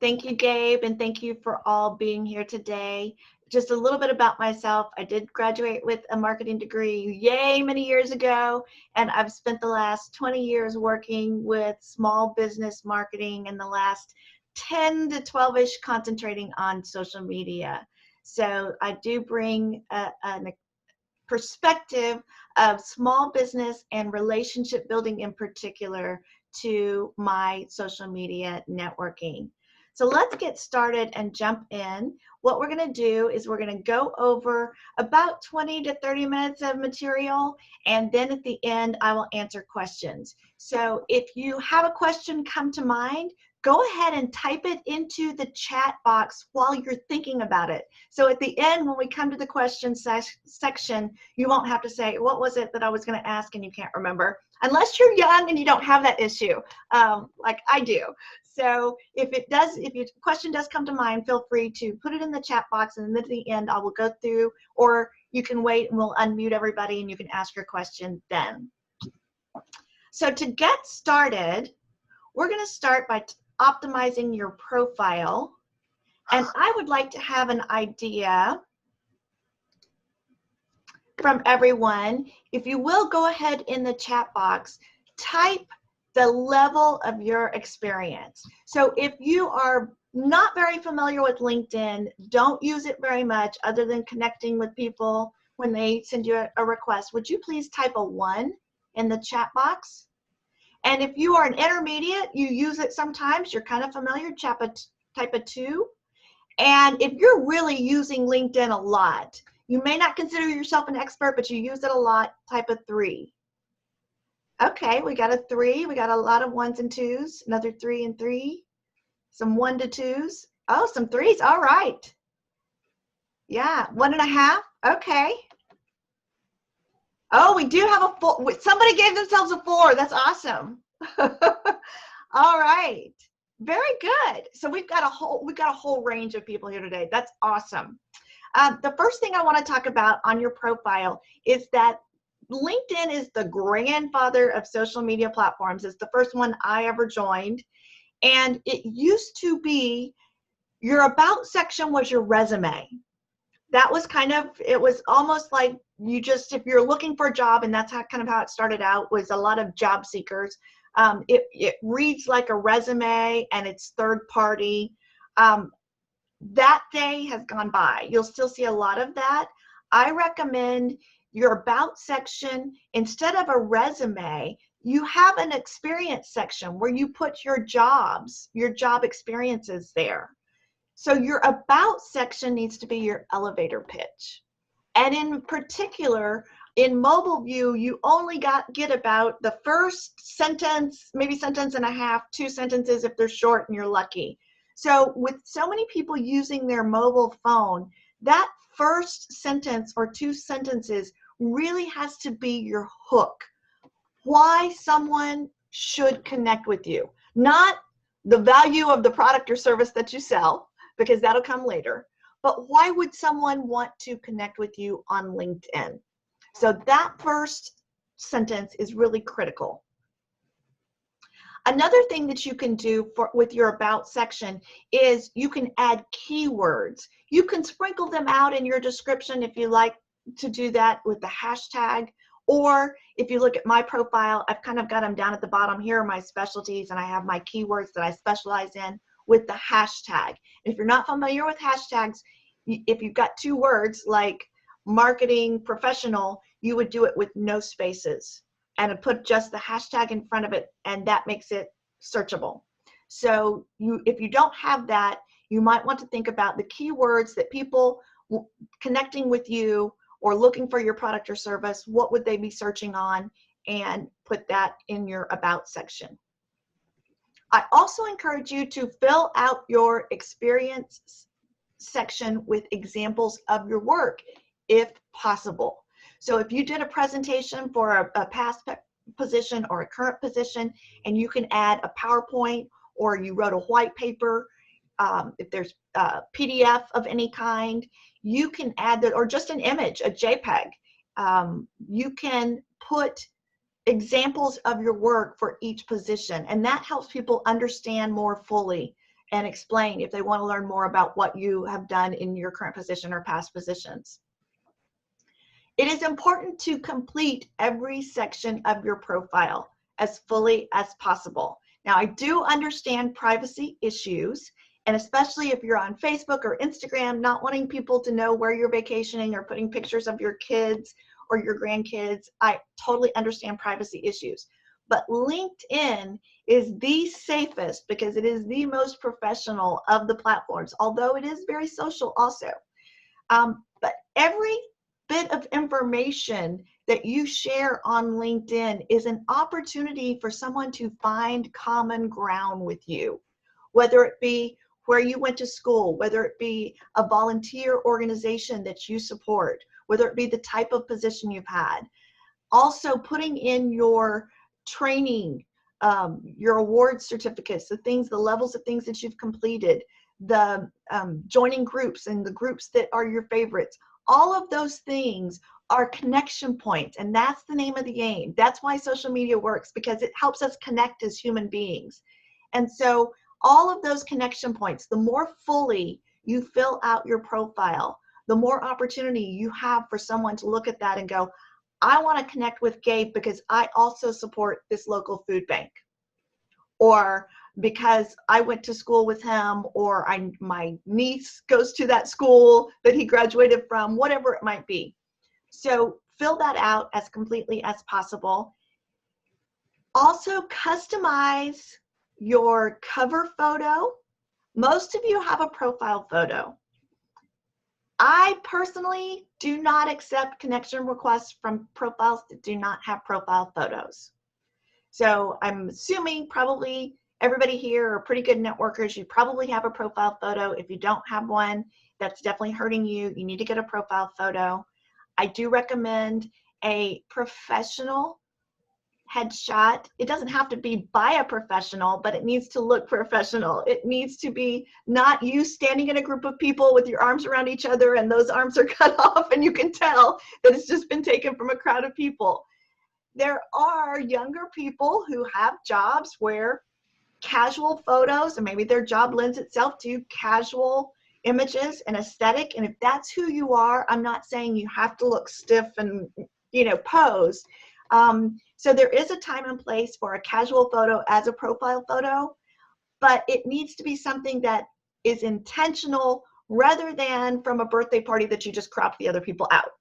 Thank you, Gabe, and thank you for all being here today. Just a little bit about myself. I did graduate with a marketing degree, yay, many years ago, and I've spent the last 20 years working with small business marketing and the last 10 to 12-ish concentrating on social media. So I do bring a perspective of small business and relationship building in particular to my social media networking. So let's get started and jump in. What we're going to do is we're going to go over about 20 to 30 minutes of material, and then at the end I will answer questions. So if you have a question come to mind, go ahead and type it into the chat box while you're thinking about it. So at the end, when we come to the question section, you won't have to say, what was it that I was going to ask and you can't remember, unless you're young and you don't have that issue, like I do. So if your question does come to mind, feel free to put it in the chat box, and then at the end I will go through, or you can wait and we'll unmute everybody and you can ask your question then. So to get started, we're going to start by optimizing your profile. And I would like to have an idea from everyone. If you will, go ahead in the chat box, type the level of your experience. So if you are not very familiar with LinkedIn, don't use it very much other than connecting with people when they send you a request. Would you please type a 1 in the chat box? And if you are an intermediate, you use it sometimes, you're kind of familiar, type a 2. And if you're really using LinkedIn a lot, you may not consider yourself an expert, but you use it a lot, type a 3. Okay, we got a 3. We got a lot of 1s and 2s, another 3 and 3, some 1 to 2s. Oh, some 3s, all right. Yeah, 1.5, okay. Oh, we do have a 4. Somebody gave themselves a 4. That's awesome. All right. Very good. So we've got a whole range of people here today. That's awesome. The first thing I want to talk about on your profile is that LinkedIn is the grandfather of social media platforms. It's the first one I ever joined. And it used to be your about section was your resume. That was it was almost like if you're looking for a job, and that's kind of how it started out, was a lot of job seekers. It reads like a resume and it's third party. That day has gone by. You'll still see a lot of that. I recommend your about section, instead of a resume, you have an experience section where you put your job experiences there. So your about section needs to be your elevator pitch. And in particular, in mobile view, you only get about the first sentence, maybe sentence and a half, 2 sentences if they're short and you're lucky. So with so many people using their mobile phone, that first sentence or 2 sentences really has to be your hook. Why someone should connect with you. Not the value of the product or service that you sell, because that'll come later. But why would someone want to connect with you on LinkedIn? So that first sentence is really critical. Another thing that you can do with your about section is you can add keywords. You can sprinkle them out in your description if you like to do that with the hashtag. Or if you look at my profile, I've kind of got them down at the bottom. Here are my specialties, and I have my keywords that I specialize in with the hashtag. If you're not familiar with hashtags, if you've got 2 words like marketing professional, you would do it with no spaces and put just the hashtag in front of it, and that makes it searchable. So if you don't have that, you might want to think about the keywords that people connecting with you or looking for your product or service, what would they be searching on, and put that in your about section. I also encourage you to fill out your experience section with examples of your work, if possible. So if you did a presentation for a past position or a current position, and you can add a PowerPoint, or you wrote a white paper, if there's a PDF of any kind, you can add that, or just an image, a JPEG. You can put examples of your work for each position, and that helps people understand more fully and explain if they want to learn more about what you have done in your current position or past positions. It is important to complete every section of your profile as fully as possible. Now, I do understand privacy issues, and especially if you're on Facebook or Instagram, not wanting people to know where you're vacationing or putting pictures of your kids or your grandkids. I totally understand privacy issues. But LinkedIn is the safest because it is the most professional of the platforms, although it is very social also. But every bit of information that you share on LinkedIn is an opportunity for someone to find common ground with you, whether it be where you went to school, whether it be a volunteer organization that you support, whether it be the type of position you've had. Also putting in your training, your award certificates, the levels of things that you've completed, the joining groups and the groups that are your favorites. All of those things are connection points, and that's the name of the game. That's why social media works, because it helps us connect as human beings. And so all of those connection points, the more fully you fill out your profile, the more opportunity you have for someone to look at that and go, I want to connect with Gabe because I also support this local food bank, or because I went to school with him, or my niece goes to that school that he graduated from, whatever it might be. So fill that out as completely as possible. Also customize your cover photo. Most of you have a profile photo. I personally do not accept connection requests from profiles that do not have profile photos. So I'm assuming probably everybody here are pretty good networkers. You probably have a profile photo. If you don't have one, that's definitely hurting you. You need to get a profile photo. I do recommend a professional headshot. It doesn't have to be by a professional, but it needs to look professional. It needs to be not you standing in a group of people with your arms around each other and those arms are cut off and you can tell that it's just been taken from a crowd of people. There are younger people who have jobs where casual photos, and maybe their job lends itself to casual images and aesthetic. And if that's who you are, I'm not saying you have to look stiff and, pose. So there is a time and place for a casual photo as a profile photo, but it needs to be something that is intentional rather than from a birthday party that you just crop the other people out.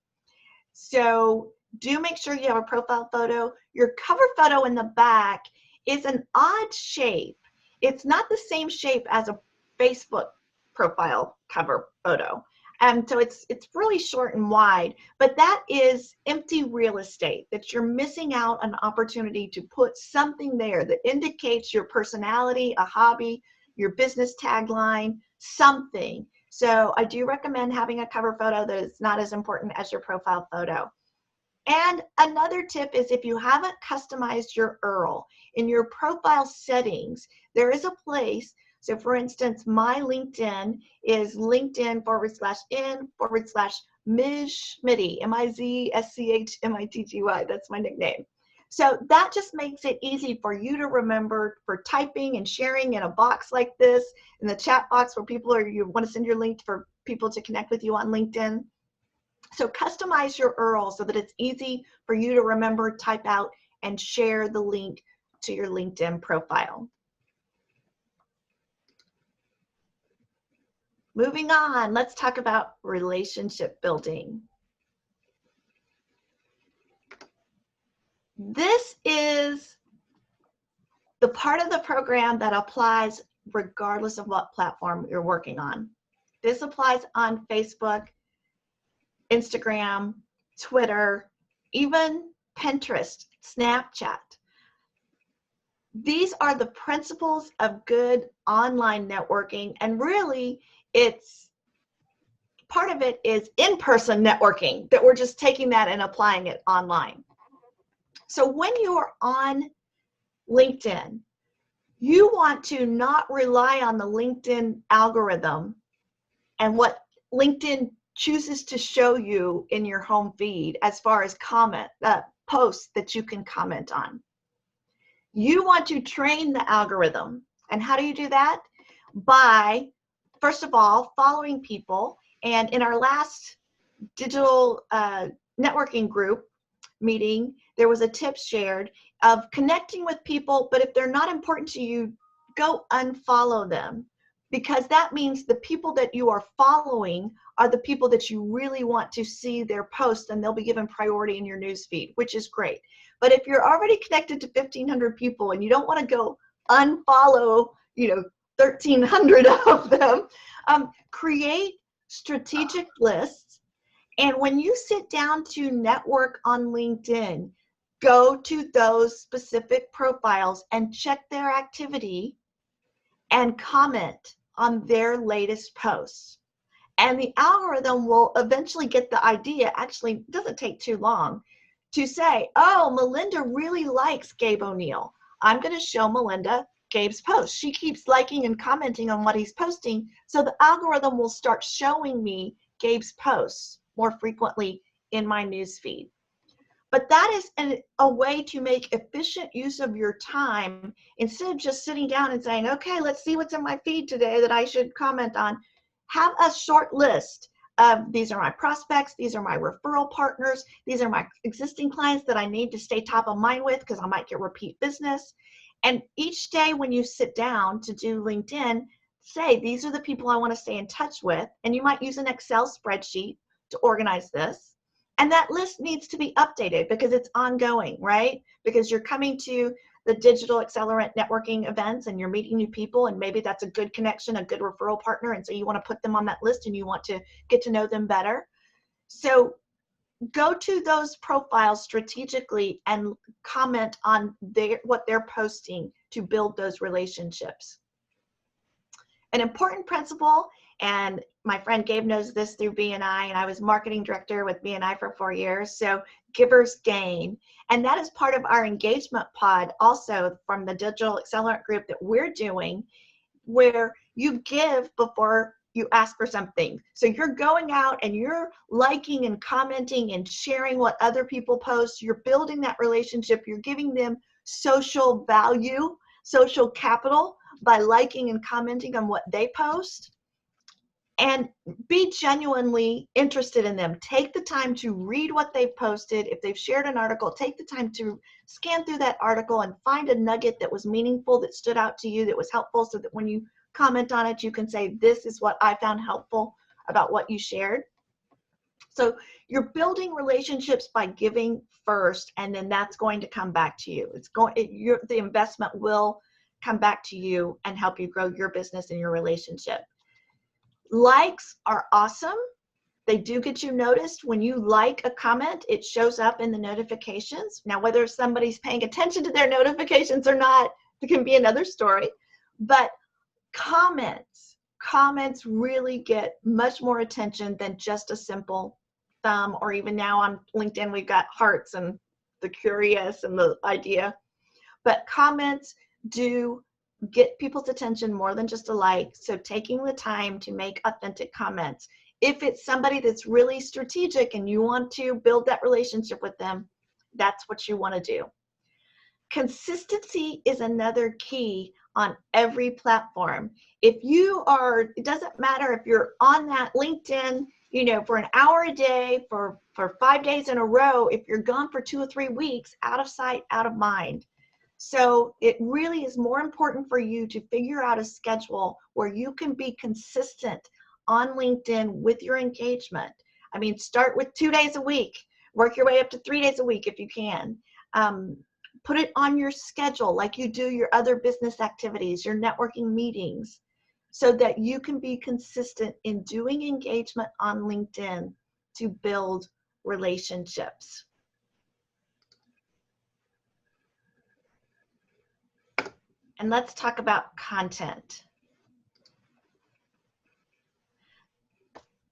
So do make sure you have a profile photo. Your cover photo in the back is an odd shape. It's not the same shape as a Facebook profile cover photo. And so it's really short and wide, but that is empty real estate, that you're missing out an opportunity to put something there that indicates your personality, a hobby, your business tagline, something. So I do recommend having a cover photo that is not as important as your profile photo. And another tip is if you haven't customized your URL in your profile settings, there is a place. So for instance, my LinkedIn is LinkedIn/in/Mizschmitty, MIZSCHMITTY. That's my nickname. So that just makes it easy for you to remember for typing and sharing in a box like this, in the chat box where you want to send your link for people to connect with you on LinkedIn. So customize your URL so that it's easy for you to remember, type out, and share the link to your LinkedIn profile. Moving on, let's talk about relationship building. This is the part of the program that applies regardless of what platform you're working on. This applies on Facebook, Instagram, Twitter, even Pinterest, Snapchat. These are the principles of good online networking, and really part of it is in-person networking, that we're just taking that and applying it online. So when you're on LinkedIn, you want to not rely on the LinkedIn algorithm and what LinkedIn chooses to show you in your home feed as far as posts that you can comment on. You want to train the algorithm. And how do you do that? by, first of all, following people. And in our last digital networking group meeting, there was a tip shared of connecting with people, but if they're not important to you, go unfollow them, because that means the people that you are following are the people that you really want to see their posts, and they'll be given priority in your newsfeed, which is great. But if you're already connected to 1,500 people and you don't want to go unfollow, 1,300 of them, create strategic lists. And when you sit down to network on LinkedIn, go to those specific profiles and check their activity and comment on their latest posts. And the algorithm will eventually get the idea, actually it doesn't take too long, to say, oh, Melinda really likes Gabe O'Neill. I'm going to show Melinda Gabe's post. She keeps liking and commenting on what he's posting, so the algorithm will start showing me Gabe's posts more frequently in my newsfeed. But that is a way to make efficient use of your time, instead of just sitting down and saying, okay, let's see what's in my feed today that I should comment on. Have a short list of, these are my prospects, these are my referral partners, these are my existing clients that I need to stay top of mind with because I might get repeat business. And each day when you sit down to do LinkedIn, say, these are the people I want to stay in touch with. And you might use an Excel spreadsheet to organize this. And that list needs to be updated because it's ongoing, right? Because you're coming to the Digital Accelerant networking events and you're meeting new people, and maybe that's a good connection, a good referral partner, and so you want to put them on that list and you want to get to know them better. So go to those profiles strategically and comment on what they're posting to build those relationships. An important principle, and my friend Gabe knows this through BNI, and I was marketing director with BNI for 4 years, so givers gain. And that is part of our engagement pod also from the Digital Accelerant group that we're doing, where you give before you ask for something. So you're going out and you're liking and commenting and sharing what other people post. You're building that relationship. You're giving them social value, social capital by liking and commenting on what they post. And be genuinely interested in them. Take the time to read what they've posted. If they've shared an article, take the time to scan through that article and find a nugget that was meaningful, that stood out to you, that was helpful, so that when you comment on it, you can say, this is what I found helpful about what you shared. So you're building relationships by giving first, and then that's going to come back to you. The investment will come back to you and help you grow your business and your relationship. Likes are awesome. They do get you noticed. When you like a comment, it shows up in the notifications. Now, whether somebody's paying attention to their notifications or not, it can be another story. But comments really get much more attention than just a simple thumb, or even now on LinkedIn, we've got hearts and the curious and the idea. But comments do get people's attention more than just a like. So taking the time to make authentic comments. If it's somebody that's really strategic and you want to build that relationship with them, that's what you want to do. Consistency is another key on every platform. It doesn't matter if you're on that LinkedIn, for an hour a day, for 5 days in a row, if you're gone for 2 or 3 weeks, out of sight, out of mind. So it really is more important for you to figure out a schedule where you can be consistent on LinkedIn with your engagement. I mean, start with 2 days a week, work your way up to 3 days a week if you can. Put it on your schedule like you do your other business activities, your networking meetings, so that you can be consistent in doing engagement on LinkedIn to build relationships. And let's talk about content.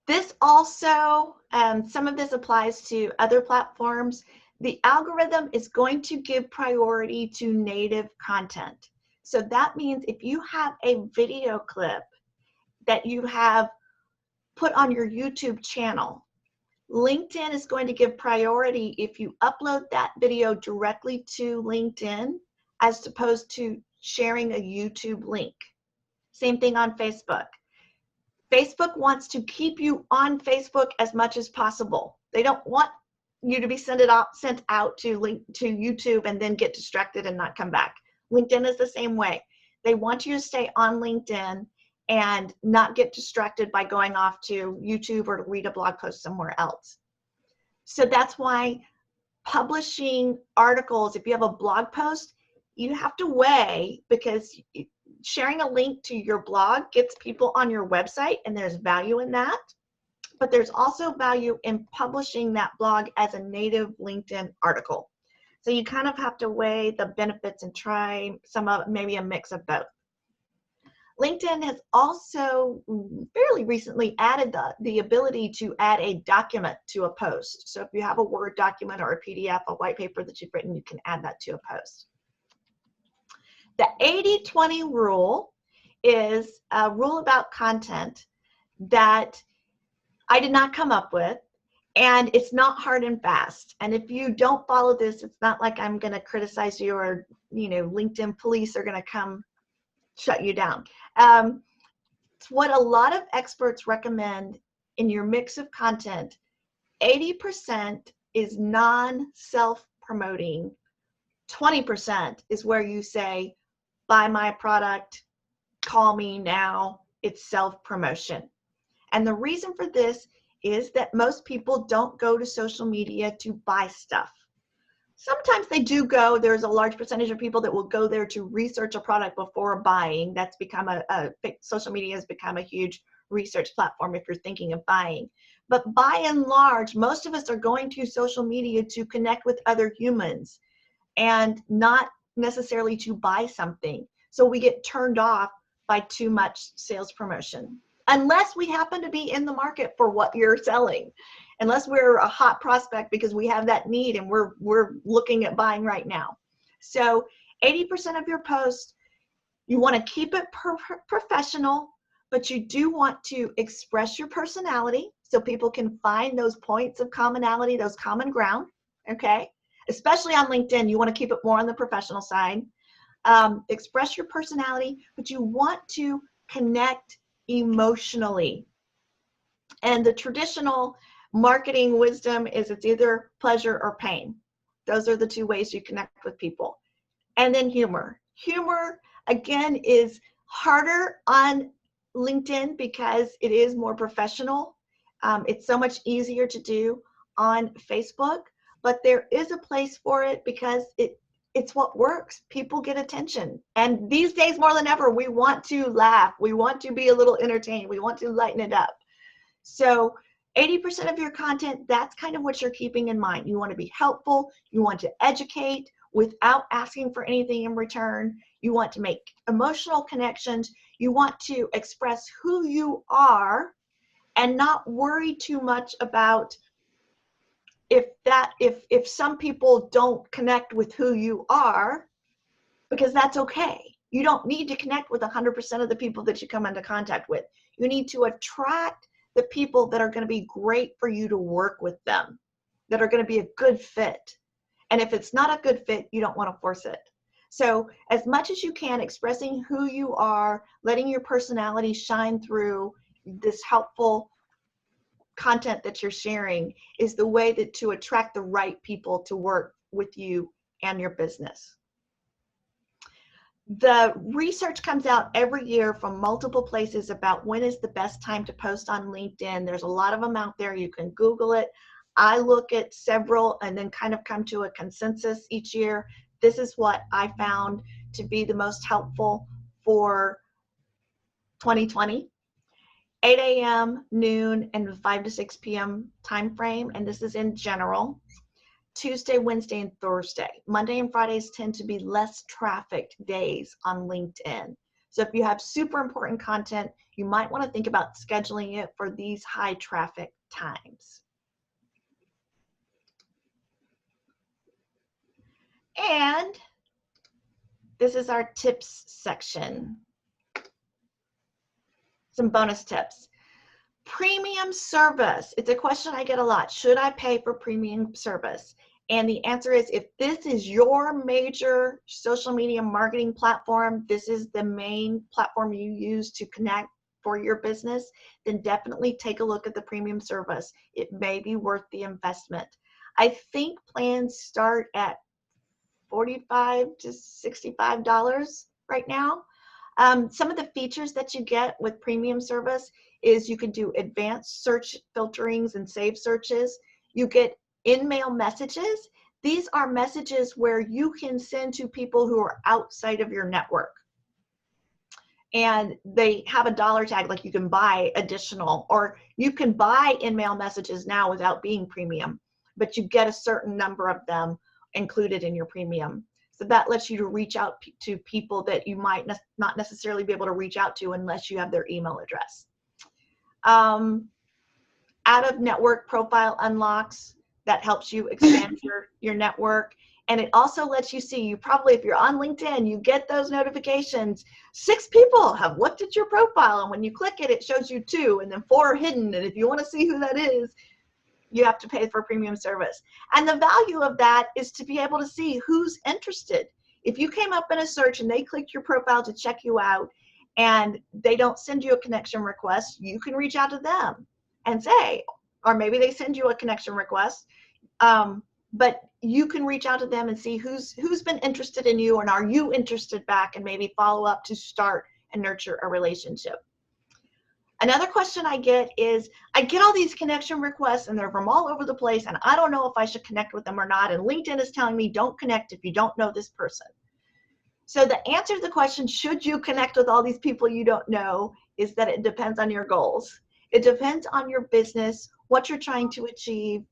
This also, some of this applies to other platforms. The algorithm is going to give priority to native content. So that means if you have a video clip that you have put on your YouTube channel, LinkedIn is going to give priority if you upload that video directly to LinkedIn as opposed to sharing a YouTube link. Same thing on Facebook. Facebook wants to keep you on Facebook as much as possible. They don't want you to be sent out to YouTube and then get distracted and not come back. LinkedIn is the same way. They want you to stay on LinkedIn and not get distracted by going off to YouTube or to read a blog post somewhere else. So that's why publishing articles, if you have a blog post, you have to weigh, because sharing a link to your blog gets people on your website and there's value in that. But there's also value in publishing that blog as a native LinkedIn article. So you kind of have to weigh the benefits and try maybe a mix of both. LinkedIn has also fairly recently added the ability to add a document to a post. So if you have a Word document or a PDF, a white paper that you've written, you can add that to a post. The 80-20 rule is a rule about content that I did not come up with, and it's not hard and fast. And if you don't follow this, it's not like I'm going to criticize you or, LinkedIn police are going to come shut you down. It's what a lot of experts recommend in your mix of content. 80% is non-self-promoting. 20% is where you say, buy my product, call me now. It's self-promotion. And the reason for this is that most people don't go to social media to buy stuff. Sometimes they do go. There's a large percentage of people that will go there to research a product before buying. That's become social media has become a huge research platform if you're thinking of buying. But by and large, most of us are going to social media to connect with other humans and not necessarily to buy something. So we get turned off by too much sales promotion, unless we happen to be in the market for what you're selling. Unless we're a hot prospect because we have that need and we're looking at buying right now. So 80% of your posts, you want to keep it professional, but you do want to express your personality so people can find those points of commonality, those common ground, okay? Especially on LinkedIn, you want to keep it more on the professional side. Express your personality, but you want to connect emotionally. And the traditional marketing wisdom is it's either pleasure or pain. Those are the two ways you connect with people. And then humor. Humor, again, is harder on LinkedIn because it is more professional. It's so much easier to do on Facebook, but there is a place for it because it's what works. People get attention. And these days more than ever, we want to laugh. We want to be a little entertained. We want to lighten it up. So 80% of your content, that's kind of what you're keeping in mind. You want to be helpful. You want to educate without asking for anything in return. You want to make emotional connections. You want to express who you are and not worry too much about if some people don't connect with who you are, because that's okay. You don't need to connect with 100% of the people that you come into contact with. You need to attract the people that are going to be great for you to work with them, that are going to be a good fit. And if it's not a good fit, you don't want to force it. So as much as you can, expressing who you are, letting your personality shine through this helpful content that you're sharing is the way to attract the right people to work with you and your business. The research comes out every year from multiple places about when is the best time to post on LinkedIn. There's a lot of them out there. You can Google it. I look at several and then kind of come to a consensus each year. This is what I found to be the most helpful for 2020. 8 a.m., noon, and 5 to 6 p.m. time frame, and this is in general. Tuesday, Wednesday, and Thursday. Monday and Fridays tend to be less trafficked days on LinkedIn. So if you have super important content, you might want to think about scheduling it for these high traffic times. And this is our tips section. Some bonus tips. Premium service. It's a question I get a lot. Should I pay for premium service? And the answer is, if this is your major social media marketing platform, this is the main platform you use to connect for your business, then definitely take a look at the premium service. It may be worth the investment. I think plans start at $45 to $65 right now. Some of the features that you get with premium service is you can do advanced search filterings and save searches. You get in-mail messages. These are messages where you can send to people who are outside of your network. And they have a dollar tag, like you can buy additional, or you can buy in-mail messages now without being premium, but you get a certain number of them included in your premium. So that lets you to reach out to people that you might not necessarily be able to reach out to unless you have their email address. Out-of-network profile unlocks, that helps you expand your network. And it also lets you see, you probably, if you're on LinkedIn, you get those notifications. 6 people have looked at your profile, and when you click it, it shows you 2, and then 4 are hidden. And if you want to see who that is, you have to pay for premium service. And the value of that is to be able to see who's interested. If you came up in a search and they clicked your profile to check you out and they don't send you a connection request, you can reach out to them and say, or maybe they send you a connection request, but you can reach out to them and see who's been interested in you, and are you interested back, and maybe follow up to start and nurture a relationship. Another question I get is, I get all these connection requests and they're from all over the place, and I don't know if I should connect with them or not, and LinkedIn is telling me don't connect if you don't know this person. So the answer to the question, should you connect with all these people you don't know, is that it depends on your goals. It depends on your business, what you're trying to achieve.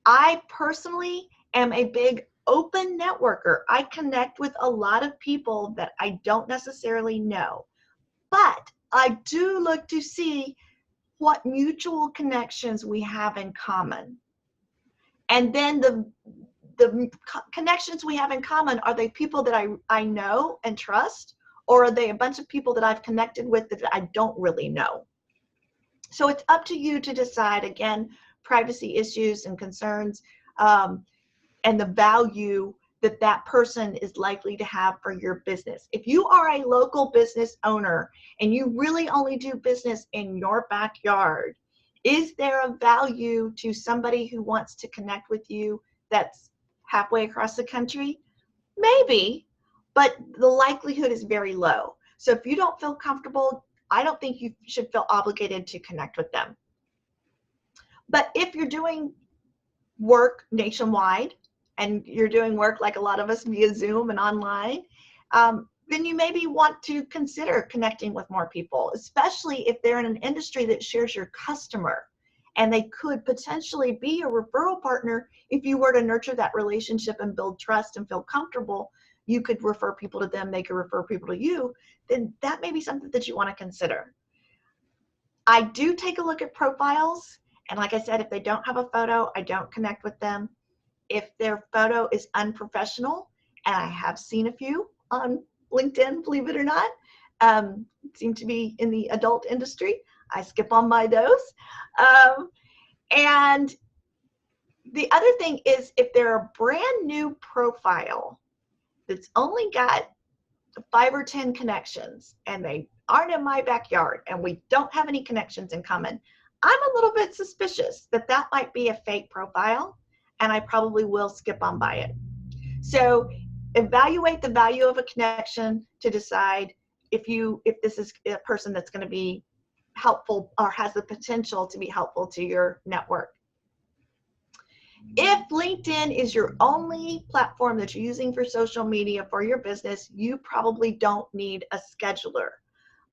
I personally am a big open networker. I connect with a lot of people that I don't necessarily know, but I do look to see what mutual connections we have in common. And then the connections we have in common, are they people that I know and trust, or are they a bunch of people that I've connected with that I don't really know? So it's up to you to decide, again, privacy issues and concerns, and the value that that person is likely to have for your business. If you are a local business owner and you really only do business in your backyard, is there a value to somebody who wants to connect with you that's halfway across the country? Maybe, but the likelihood is very low. So if you don't feel comfortable, I don't think you should feel obligated to connect with them. But if you're doing work nationwide, and you're doing work like a lot of us via Zoom and online, then you maybe want to consider connecting with more people, especially if they're in an industry that shares your customer, and they could potentially be a referral partner. If you were to nurture that relationship and build trust and feel comfortable, you could refer people to them, they could refer people to you, then that may be something that you want to consider. I do take a look at profiles, and like I said, if they don't have a photo, I don't connect with them. If their photo is unprofessional, and I have seen a few on LinkedIn, believe it or not, seem to be in the adult industry, I skip on by those. And the other thing is, if they're a brand new profile that's only got 5 or 10 connections, and they aren't in my backyard, and we don't have any connections in common, I'm a little bit suspicious that that might be a fake profile, and I probably will skip on by it. So evaluate the value of a connection to decide if this is a person that's going to be helpful or has the potential to be helpful to your network. If LinkedIn is your only platform that you're using for social media for your business, you probably don't need a scheduler,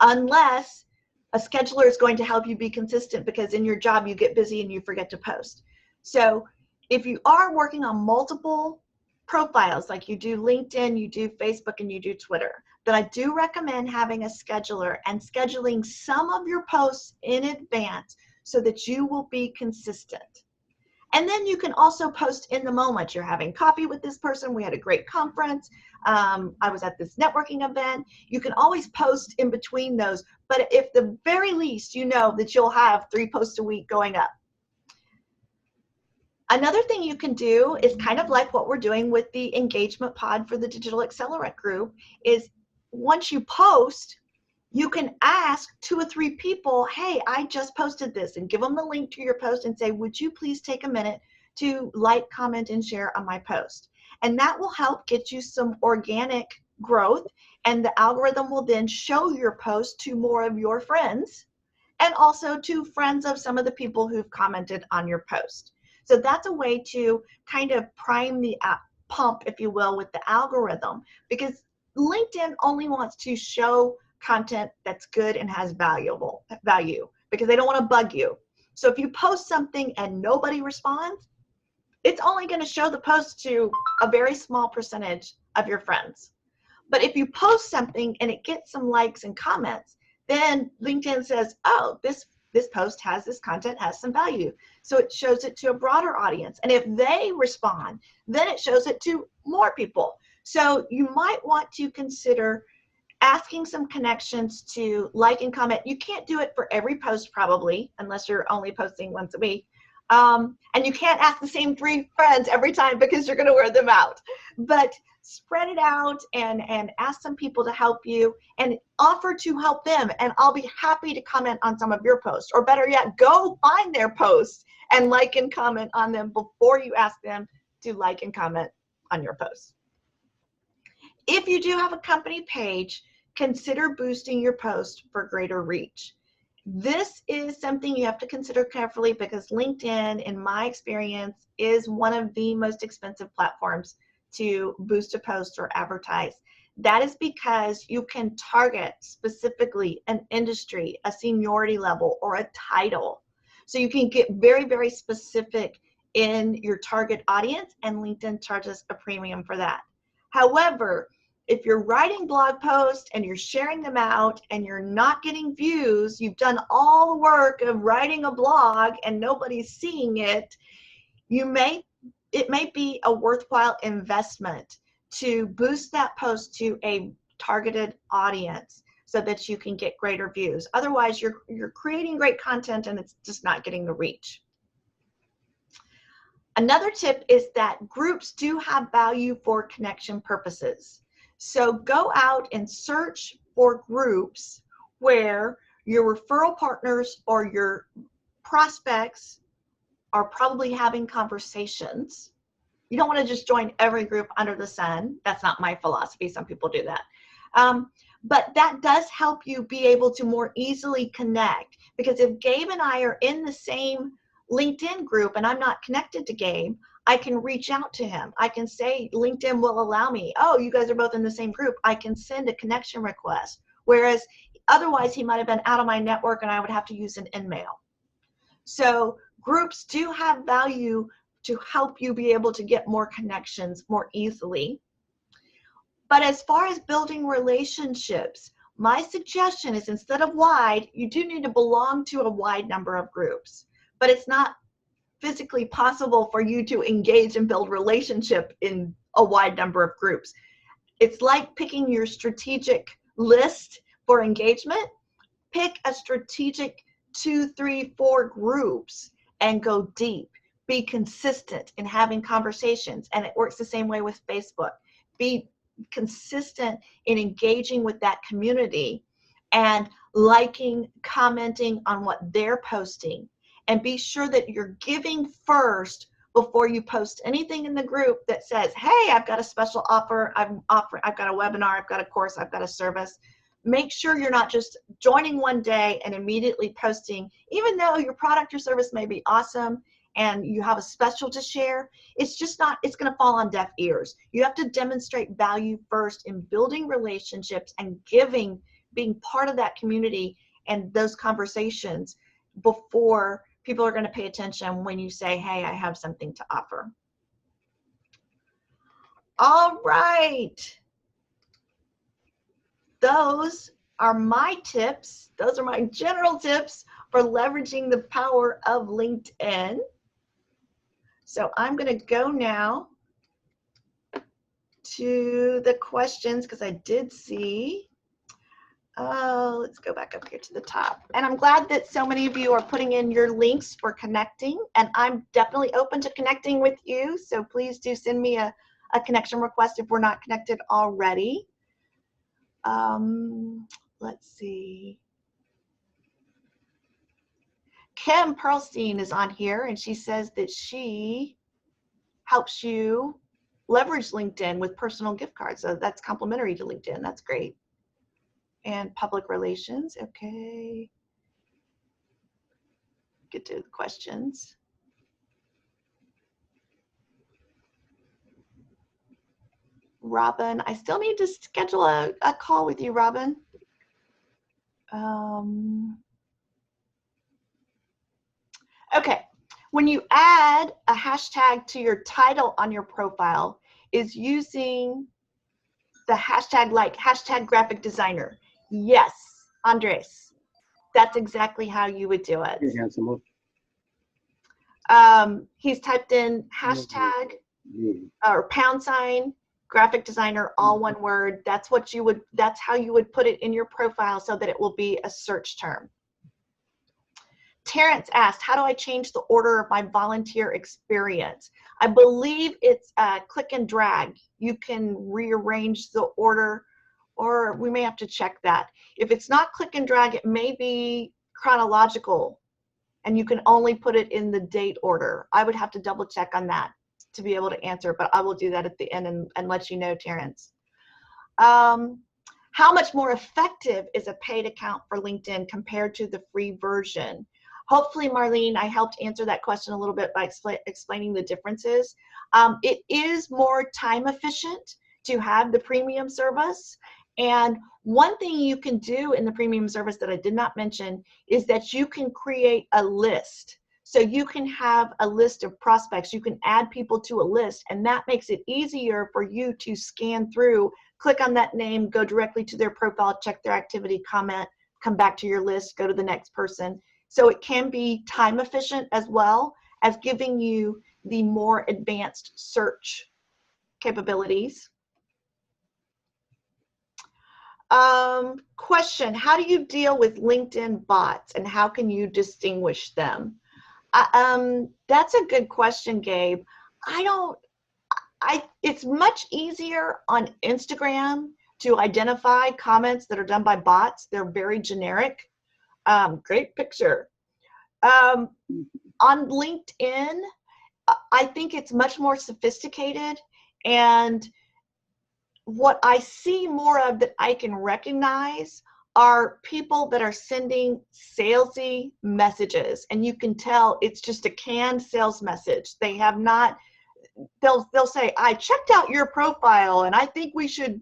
unless a scheduler is going to help you be consistent, because in your job you get busy and you forget to post. So if you are working on multiple profiles, like you do LinkedIn, you do Facebook, and you do Twitter, then I do recommend having a scheduler and scheduling some of your posts in advance so that you will be consistent. And then you can also post in the moment. You're having coffee with this person. We had a great conference. I was at this networking event. You can always post in between those. But if the very least, you know that you'll have 3 posts a week going up. Another thing you can do is kind of like what we're doing with the engagement pod for the Digital Accelerant group is once you post, you can ask 2 or 3 people, hey, I just posted this, and give them the link to your post and say, would you please take a minute to like, comment, and share on my post? And that will help get you some organic growth, and the algorithm will then show your post to more of your friends and also to friends of some of the people who've commented on your post. So that's a way to kind of prime the pump, if you will, with the algorithm, because LinkedIn only wants to show content that's good and has value because they don't want to bug you. So if you post something and nobody responds, it's only going to show the post to a very small percentage of your friends. But if you post something and it gets some likes and comments, then LinkedIn says, oh, this post has this content, has some value. So it shows it to a broader audience. And if they respond, then it shows it to more people. So you might want to consider asking some connections to like and comment. You can't do it for every post probably, unless you're only posting once a week. And you can't ask the same 3 friends every time because you're going to wear them out. But spread it out and ask some people to help you and offer to help them. And I'll be happy to comment on some of your posts. Or better yet, go find their posts and like and comment on them before you ask them to like and comment on your posts. If you do have a company page, consider boosting your post for greater reach. This is something you have to consider carefully because LinkedIn, in my experience, is one of the most expensive platforms to boost a post or advertise. That is because you can target specifically an industry, a seniority level, or a title. So you can get very, very specific in your target audience, and LinkedIn charges a premium for that. However, if you're writing blog posts and you're sharing them out and you're not getting views, you've done all the work of writing a blog and nobody's seeing it, it may be a worthwhile investment to boost that post to a targeted audience so that you can get greater views. Otherwise, you're creating great content and it's just not getting the reach. Another tip is that groups do have value for connection purposes. So go out and search for groups where your referral partners or your prospects are probably having conversations. You don't want to just join every group under the sun. That's not my philosophy. Some people do that. But that does help you be able to more easily connect, because if Gabe and I are in the same LinkedIn group and I'm not connected to Gabe, I can reach out to him. I can say, LinkedIn will allow me, oh, you guys are both in the same group. I can send a connection request. Whereas otherwise he might have been out of my network and I would have to use an InMail. So groups do have value to help you be able to get more connections more easily. But as far as building relationships, my suggestion is instead of wide, you do need to belong to a wide number of groups. But it's not physically possible for you to engage and build relationship in a wide number of groups. It's like picking your strategic list for engagement. Pick a strategic 2, 3, 4 groups and go deep. Be consistent in having conversations, and it works the same way with Facebook. Be consistent in engaging with that community and liking, commenting on what they're posting. And be sure that you're giving first before you post anything in the group that says, hey, I've got a special offer, I've got a webinar, I've got a course, I've got a service. Make sure you're not just joining one day and immediately posting, even though your product or service may be awesome and you have a special to share. It's just not, it's going to fall on deaf ears. You have to demonstrate value first in building relationships and giving, being part of that community and those conversations before people are going to pay attention when you say, hey, I have something to offer. All right. Those are my tips. Those are my general tips for leveraging the power of LinkedIn. So I'm going to go now to the questions because I did see Let's go back up here to the top. And I'm glad that so many of you are putting in your links for connecting. And I'm definitely open to connecting with you. So please do send me a connection request if we're not connected already. Let's see. Kim Pearlstein is on here, and she says that she helps you leverage LinkedIn with personal gift cards. So that's complimentary to LinkedIn. That's great. And public relations. Okay. Get to the questions. Robin, I still need to schedule a call with you, Robin. Okay, when you add a hashtag to your title on your profile, is using the hashtag like hashtag graphic designer. Yes, Andres, that's exactly how you would do it. He's typed in hashtag or # graphic designer, all one word. That's what you would, that's how you would put it in your profile so that it will be a search term. Terrence asked, how do I change the order of my volunteer experience? I believe it's click and drag. You can rearrange the order, or we may have to check that. If it's not click and drag, it may be chronological, and you can only put it in the date order. I would have to double check on that to be able to answer, but I will do that at the end and let you know, Terrence. How much more effective is a paid account for LinkedIn compared to the free version? Hopefully, Marlene, I helped answer that question a little bit by explaining the differences. It is more time efficient to have the premium service. And one thing you can do in the premium service that I did not mention is that you can create a list. So you can have a list of prospects. You can add people to a list, and that makes it easier for you to scan through, click on that name, go directly to their profile, check their activity, comment, come back to your list, go to the next person. So it can be time efficient as well as giving you the more advanced search capabilities. Question, how do you deal with LinkedIn bots and how can you distinguish them? That's a good question, Gabe. It's much easier on Instagram to identify comments that are done by bots. They're very generic. Great picture. On LinkedIn, I think it's much more sophisticated, and what I see more of that I can recognize are people that are sending salesy messages, and you can tell it's just a canned sales message. They have not, they'll say, I checked out your profile and I think we should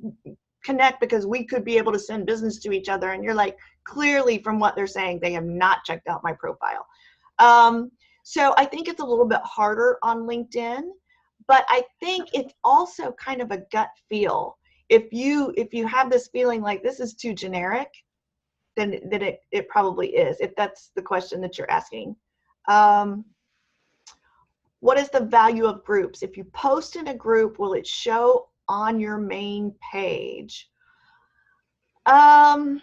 connect because we could be able to send business to each other. And you're like, clearly from what they're saying, they have not checked out my profile. So I think it's a little bit harder on LinkedIn, but I think it's also kind of a gut feel. If you have this feeling like this is too generic, then it probably is, if that's the question that you're asking. What is the value of groups? If you post in a group, will it show on your main page? I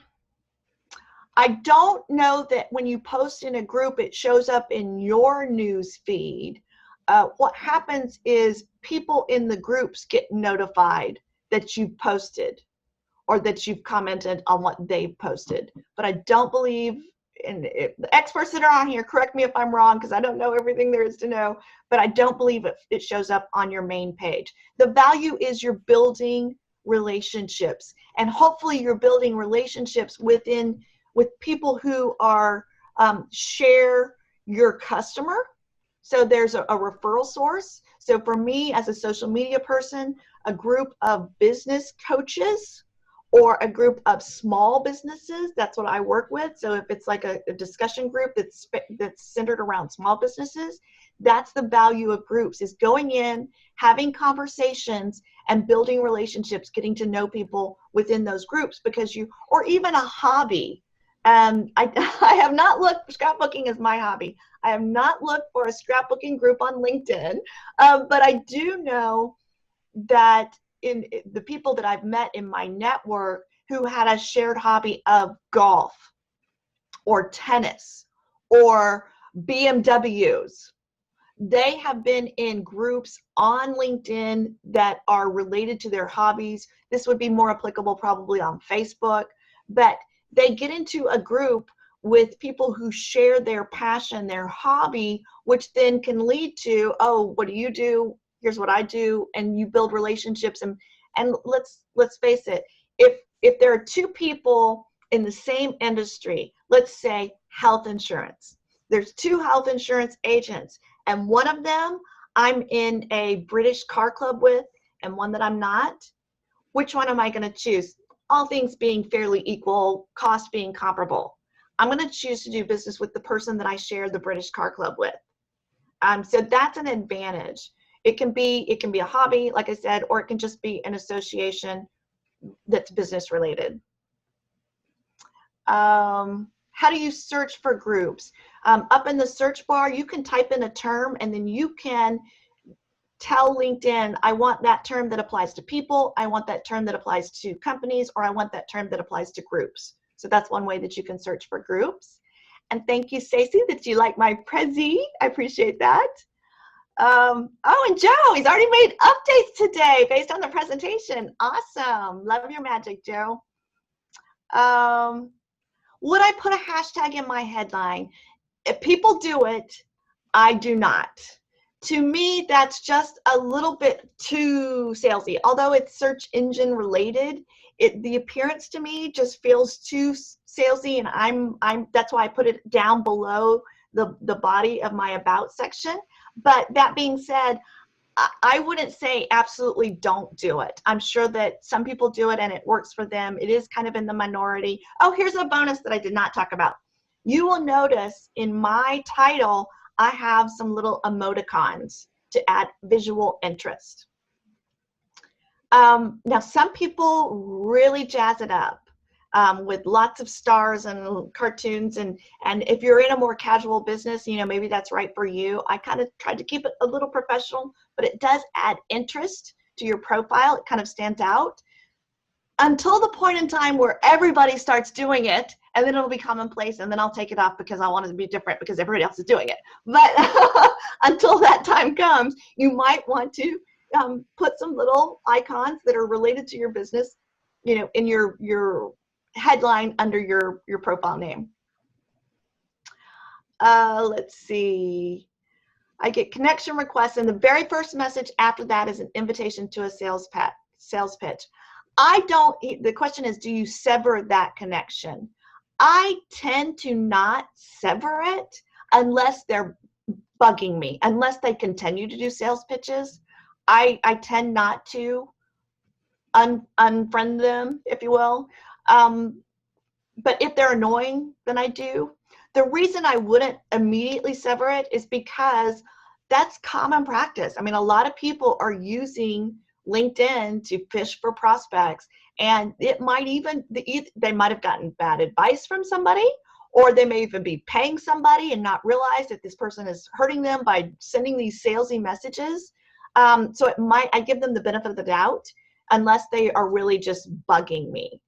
don't know that when you post in a group, it shows up in your news feed. What happens is people in the groups get notified that you've posted or that you've commented on what they've posted. But I don't believe, and the experts that are on here, correct me if I'm wrong, because I don't know everything there is to know, but I don't believe it shows up on your main page. The value is you're building relationships, and hopefully you're building relationships with people who are share your customer. So there's a referral source. So for me as a social media person, a group of business coaches or a group of small businesses, that's what I work with. So if it's like a discussion group that's centered around small businesses, that's the value of groups, is going in, having conversations and building relationships, getting to know people within those groups, because or even a hobby. I have not looked, scrapbooking is my hobby. I have not looked for a scrapbooking group on LinkedIn, but I do know that in the people that I've met in my network, who had a shared hobby of golf or tennis or BMWs. They have been in groups on LinkedIn that are related to their hobbies. This would be more applicable probably on Facebook, but they get into a group with people who share their passion, their hobby, which then can lead to, oh, what do you do? Here's what I do. And you build relationships. And let's face it, if there are two people in the same industry, let's say health insurance, there's two health insurance agents, and one of them I'm in a British car club with and one that I'm not, which one am I going to choose? All things being fairly equal, cost being comparable. I'm going to choose to do business with the person that I share the British car club with. So that's an advantage. It can be a hobby, like I said, or it can just be an association that's business related. How do you search for groups? Up in the search bar, you can type in a term and then you can tell LinkedIn, I want that term that applies to people, I want that term that applies to companies, or I want that term that applies to groups. So that's one way that you can search for groups. And thank you, Stacy, that you like my Prezi. I appreciate that. Oh, and Joe, he's already made updates today based on the presentation. Awesome. Love your magic, Joe. Would I put a hashtag in my headline? If people do it, I do not. To me, that's just a little bit too salesy. Although it's search engine related, the appearance to me just feels too salesy, and I'm that's why I put it down below the body of my about section. But that being said, I wouldn't say absolutely don't do it. I'm sure that some people do it and it works for them. It is kind of in the minority. Oh, here's a bonus that I did not talk about. You will notice in my title, I have some little emoticons to add visual interest. Now, some people really jazz it up with lots of stars and cartoons. And if you're in a more casual business, you know, maybe that's right for you. I kind of tried to keep it a little professional, but it does add interest to your profile. It kind of stands out until the point in time where everybody starts doing it, and then it'll be commonplace, and then I'll take it off because I want it to be different because everybody else is doing it. But until that time comes, you might want to put some little icons that are related to your business, you know, in your headline under your profile name. Let's see. I get connection requests, and the very first message after that is an invitation to a sales pitch. I don't, the question is, do you sever that connection? I tend to not sever it unless they're bugging me, unless they continue to do sales pitches. I tend not to unfriend them, if you will. But if they're annoying, then I do. The reason I wouldn't immediately sever it is because that's common practice. I mean, a lot of people are using LinkedIn to fish for prospects, and it might even, they might have gotten bad advice from somebody, or they may even be paying somebody and not realize that this person is hurting them by sending these salesy messages. So it might, I give them the benefit of the doubt unless they are really just bugging me.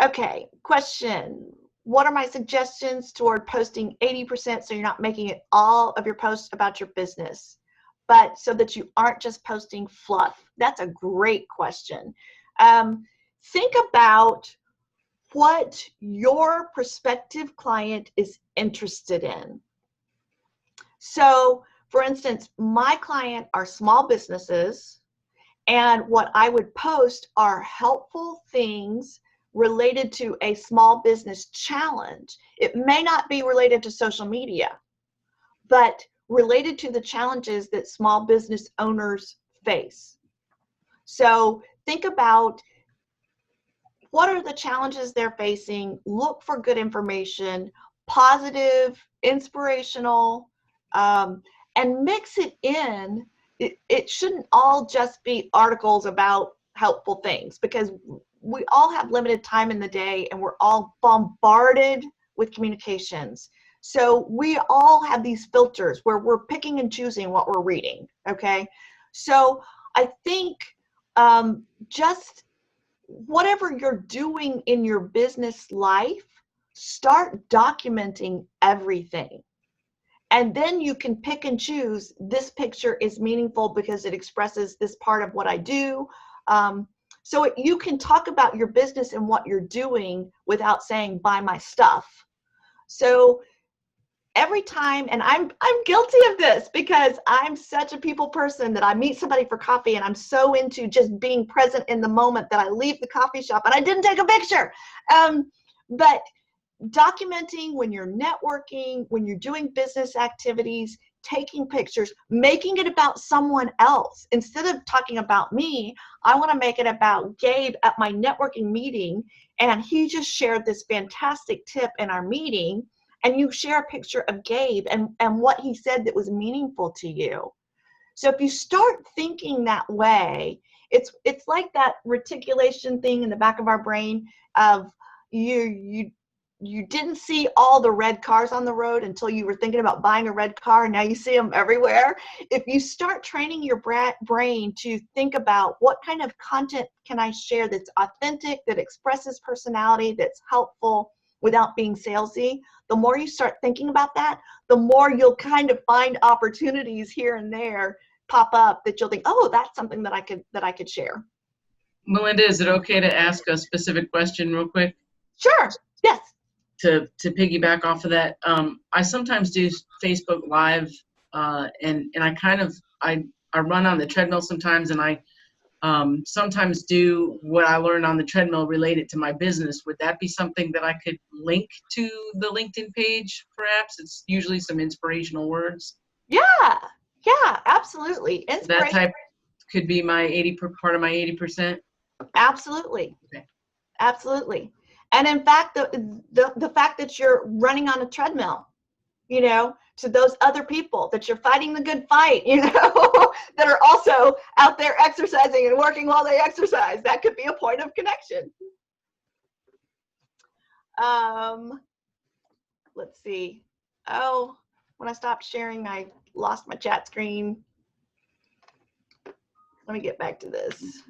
Okay, question. What are my suggestions toward posting 80% so you're not making it all of your posts about your business, but so that you aren't just posting fluff? That's a great question. Think about what your prospective client is interested in. So, for instance, my client are small businesses, and what I would post are helpful things related to a small business challenge. It may not be related to social media, but related to the challenges that small business owners face. So think about what are the challenges they're facing, look for good information, positive, inspirational, and mix it in. It shouldn't all just be articles about helpful things, because we all have limited time in the day and we're all bombarded with communications. So we all have these filters where we're picking and choosing what we're reading, okay? So I think just whatever you're doing in your business life, start documenting everything. And then you can pick and choose, this picture is meaningful because it expresses this part of what I do. So you can talk about your business and what you're doing without saying, buy my stuff. So every time, and I'm guilty of this because I'm such a people person that I meet somebody for coffee and I'm so into just being present in the moment that I leave the coffee shop and I didn't take a picture. But documenting when you're networking, when you're doing business activities, taking pictures, making it about someone else. Instead of talking about me, I want to make it about Gabe at my networking meeting, and he just shared this fantastic tip in our meeting, and you share a picture of Gabe and what he said that was meaningful to you. So if you start thinking that way, it's like that reticulation thing in the back of our brain of you didn't see all the red cars on the road until you were thinking about buying a red car, and now you see them everywhere. If you start training your brain to think about what kind of content can I share that's authentic, that expresses personality, that's helpful without being salesy, the more you start thinking about that, the more you'll kind of find opportunities here and there pop up that you'll think, oh, that's something that I could share. Melinda, is it okay to ask a specific question real quick? Sure. Yes. To piggyback off of that, I sometimes do Facebook Live, and I run on the treadmill sometimes, and I sometimes do what I learn on the treadmill related to my business. Would that be something that I could link to the LinkedIn page, perhaps? It's usually some inspirational words. Yeah, absolutely. That type could be my part of my 80%. Absolutely. Okay. Absolutely. And in fact, the fact that you're running on a treadmill, to those other people, that you're fighting the good fight, that are also out there exercising and working while they exercise, that could be a point of connection. Let's see. Oh, when I stopped sharing, I lost my chat screen. Let me get back to this.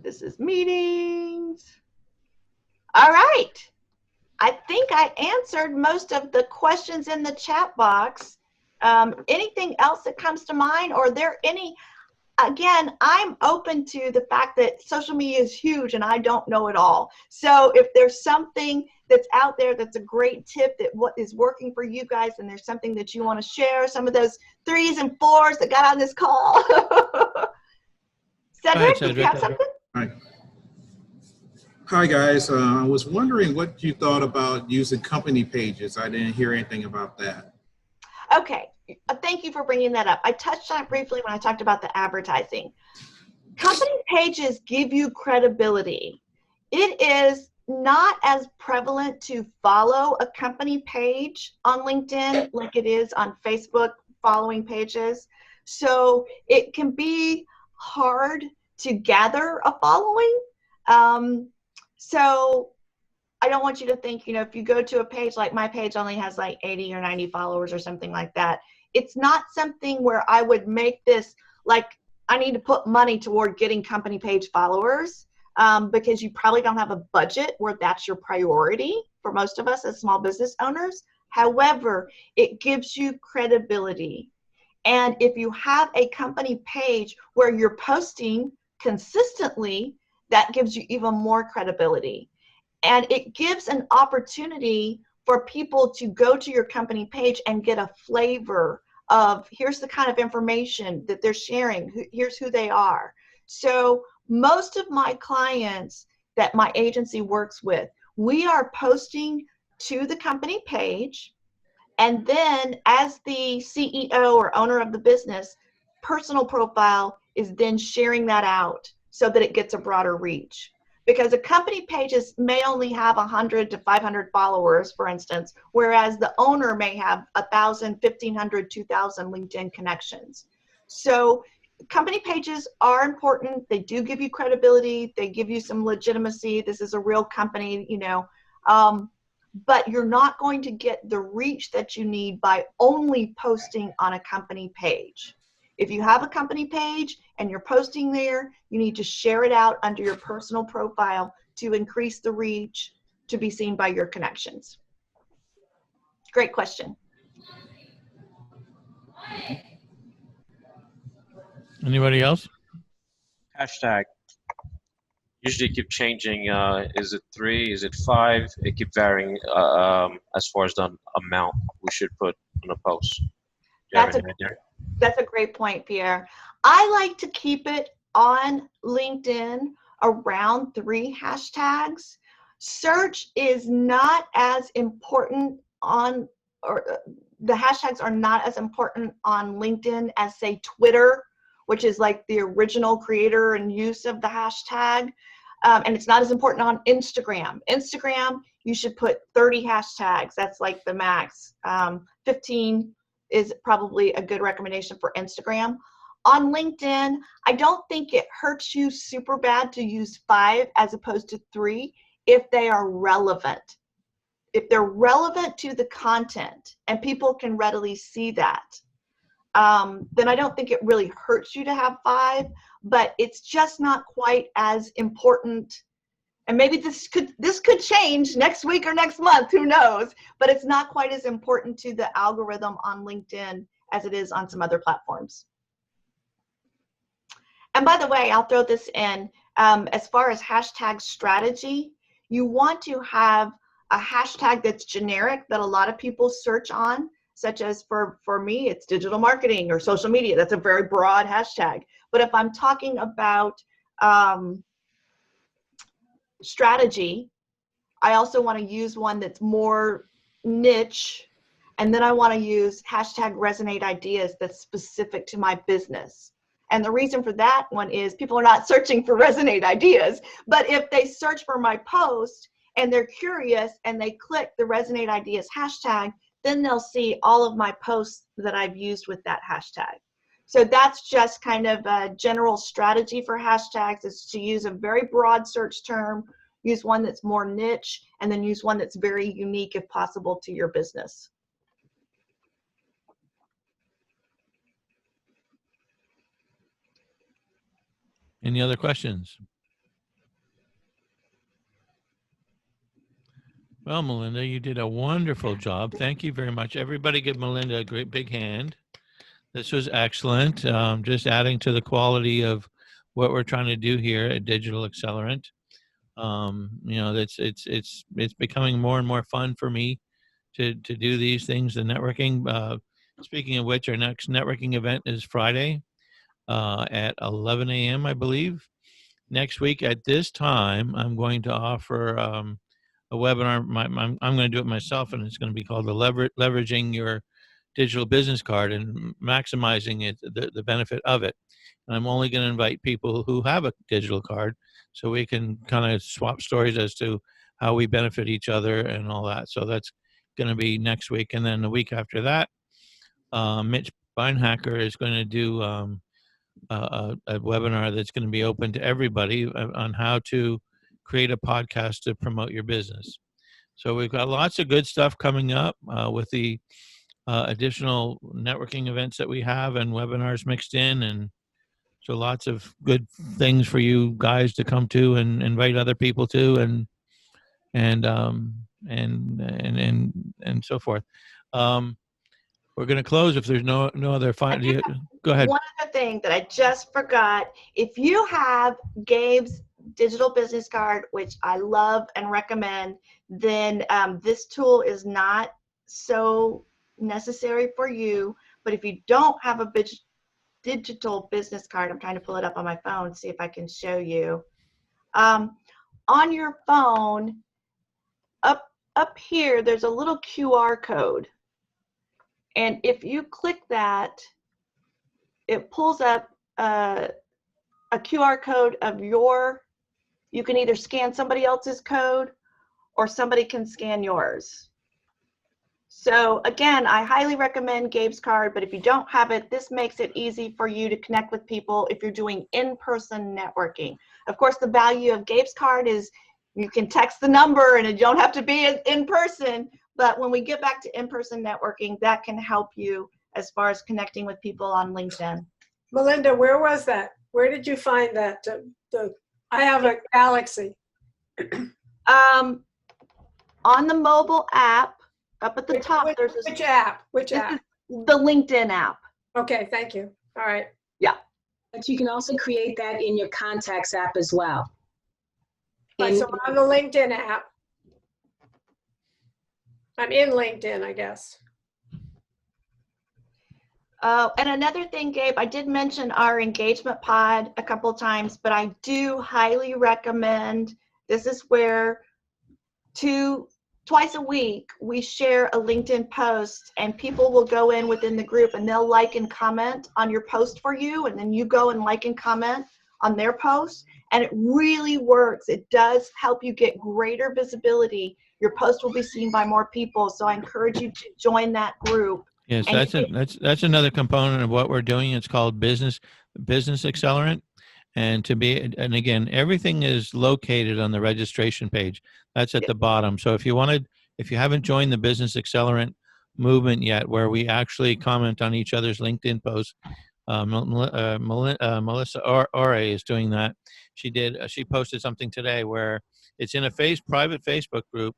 This is meetings. All right. I think I answered most of the questions in the chat box. Anything else that comes to mind, or are there any? Again, I'm open to the fact that social media is huge and I don't know it all. So if there's something that's out there that's a great tip that what is working for you guys, and there's something that you want to share, some of those 3s and 4s that got on this call. Cedric, do you have something? Hi guys, I was wondering what you thought about using company pages. I didn't hear anything about that. Okay, thank you for bringing that up. I touched on it briefly when I talked about the advertising. Company pages give you credibility. It is not as prevalent to follow a company page on LinkedIn like it is on Facebook following pages. So it can be hard to gather a following. So I don't want you to think, if you go to a page like my page only has like 80 or 90 followers or something like that. It's not something where I would make this like I need to put money toward getting company page followers, because you probably don't have a budget where that's your priority for most of us as small business owners. However, it gives you credibility. And if you have a company page where you're posting consistently, that gives you even more credibility. And it gives an opportunity for people to go to your company page and get a flavor of, here's the kind of information that they're sharing, here's who they are. So most of my clients that my agency works with, we are posting to the company page, and then as the CEO or owner of the business, personal profile is then sharing that out so that it gets a broader reach. Because a company pages may only have 100 to 500 followers, for instance, whereas the owner may have 1,000, 1,500, 2,000 LinkedIn connections. So company pages are important. They do give you credibility. They give you some legitimacy. This is a real company, But you're not going to get the reach that you need by only posting on a company page. If you have a company page and you're posting there, you need to share it out under your personal profile to increase the reach to be seen by your connections. Great question. Anybody else? Hashtag. Usually keep changing. Is it 3? Is it 5? It keep varying as far as the amount we should put on a post. Do you have any idea? That's a great point, Pierre. I like to keep it on LinkedIn around 3 hashtags. Search is not as important on, or the hashtags are not as important on LinkedIn as, say, Twitter, which is like the original creator and use of the hashtag. And it's not as important on Instagram. Instagram, you should put 30 hashtags. That's like the max. 15 is probably a good recommendation for Instagram. On LinkedIn, I don't think it hurts you super bad to use 5 as opposed to 3 if they are relevant. If they're relevant to the content and people can readily see that, then I don't think it really hurts you to have 5, but it's just not quite as important. And maybe this could change next week or next month, who knows, but it's not quite as important to the algorithm on LinkedIn as it is on some other platforms. And by the way, I'll throw this in, as far as hashtag strategy, you want to have a hashtag that's generic that a lot of people search on, such as for me, it's digital marketing or social media. That's a very broad hashtag. But if I'm talking about strategy, I also want to use one that's more niche. And then I want to use hashtag resonate ideas that's specific to my business. And the reason for that one is people are not searching for resonate ideas, but if they search for my post and they're curious and they click the resonate ideas hashtag, then they'll see all of my posts that I've used with that hashtag. So that's just kind of a general strategy for hashtags, is to use a very broad search term, use one that's more niche, and then use one that's very unique if possible to your business. Any other questions? Well, Melinda, you did a wonderful job. Thank you very much. Everybody give Melinda a great big hand. This was excellent. Just adding to the quality of what we're trying to do here at Digital Accelerant. You know, it's becoming more and more fun for me to do these things. The networking. Speaking of which, our next networking event is Friday at 11 a.m. I believe. Next week at this time, I'm going to offer a webinar. I'm going to do it myself, and it's going to be called the Leveraging Your Digital Business Card and Maximizing it, the benefit of it. And I'm only going to invite people who have a digital card, so we can kind of swap stories as to how we benefit each other and all that. So that's going to be next week. And then the week after that, Mitch Beinhacker is going to do a webinar that's going to be open to everybody on how to create a podcast to promote your business. So we've got lots of good stuff coming up with the additional networking events that we have and webinars mixed in, and so lots of good things for you guys to come to and invite other people to, and so forth. We're going to close if there's no other final. Go ahead. One other thing that I just forgot: if you have Gabe's digital business card, which I love and recommend, then this tool is not so necessary for you. But if you don't have a digital business card, I'm trying to pull it up on my phone, see if I can show you. On your phone, up here, there's a little QR code. And if you click that, it pulls up a QR code of you can either scan somebody else's code or somebody can scan yours. So again, I highly recommend Gabe's card, but if you don't have it, this makes it easy for you to connect with people if you're doing in-person networking. Of course, the value of Gabe's card is You can text the number and you don't have to be in person. But when we get back to in-person networking, that can help you as far as connecting with people on LinkedIn. Melinda, where was that? Where did you find that? I have a Galaxy. On the mobile app, up at the top, there's Which app? Which this app? is the LinkedIn app. Okay, thank you. All right. But you can also create that in your contacts app as well. Right, so I'm on the LinkedIn app. I'm in LinkedIn, I guess. And another thing, Gabe, I did mention our engagement pod a couple of times, but I do highly recommend, this is where twice a week we share a LinkedIn post and people will go in within the group and they'll like and comment on your post for you, and then you go and like and comment on their post, and it really works. It does help you get greater visibility. Your post will be seen by more people, so I encourage you to join that group. Yes, And that's another component of what we're doing. It's called Business Accelerant. And again, everything is located on the registration page. That's at the bottom. So if you haven't joined the Business Accelerant movement yet, where we actually comment on each other's LinkedIn posts, Melissa Ore is doing that. She posted something today where it's in a private Facebook group,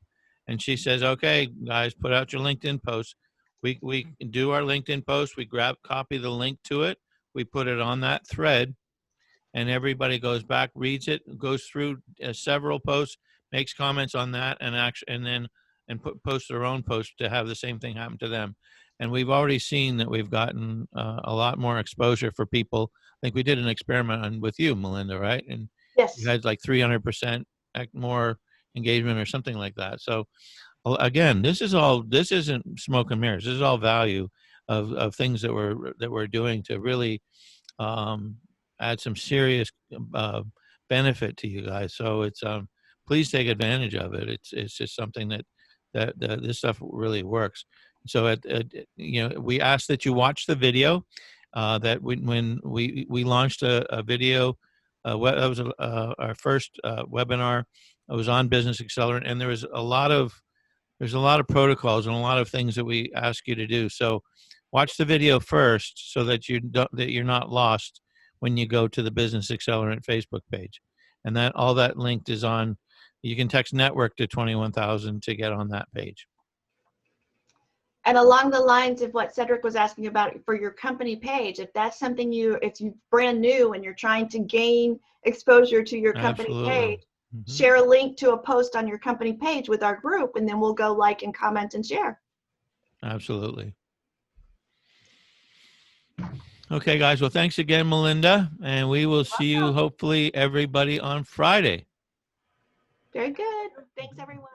and she says, "Okay, guys, put out your LinkedIn posts." We do our LinkedIn post. We copy the link to it. We put it on that thread. And everybody goes back, reads it, goes through several posts, makes comments on that, and posts their own post to have the same thing happen to them. And we've already seen that we've gotten a lot more exposure for people. I think we did an experiment with you, Melinda, right? And yes. you had like 300% more engagement or something like that. So again, this isn't smoke and mirrors. This is all value of things that we're doing to really add some serious benefit to you guys. So it's please take advantage of it. It's just something that this stuff really works. So we ask that you watch the video. That when we launched a video, that was our first webinar. It was on Business Accelerant, and there's a lot of protocols and a lot of things that we ask you to do. So watch the video first so that you're not lost when you go to the Business Accelerant Facebook page. And all that linked is on. You can text network to 21,000 to get on that page. And along the lines of what Cedric was asking about for your company page, if that's something if you're brand new and you're trying to gain exposure to your company Absolutely. page, Mm-hmm. share a link to a post on your company page with our group, and then we'll go like and comment and share. Absolutely. Okay, guys. Well, thanks again, Melinda. And we will see you, hopefully, everybody on Friday. Very good. Thanks, everyone.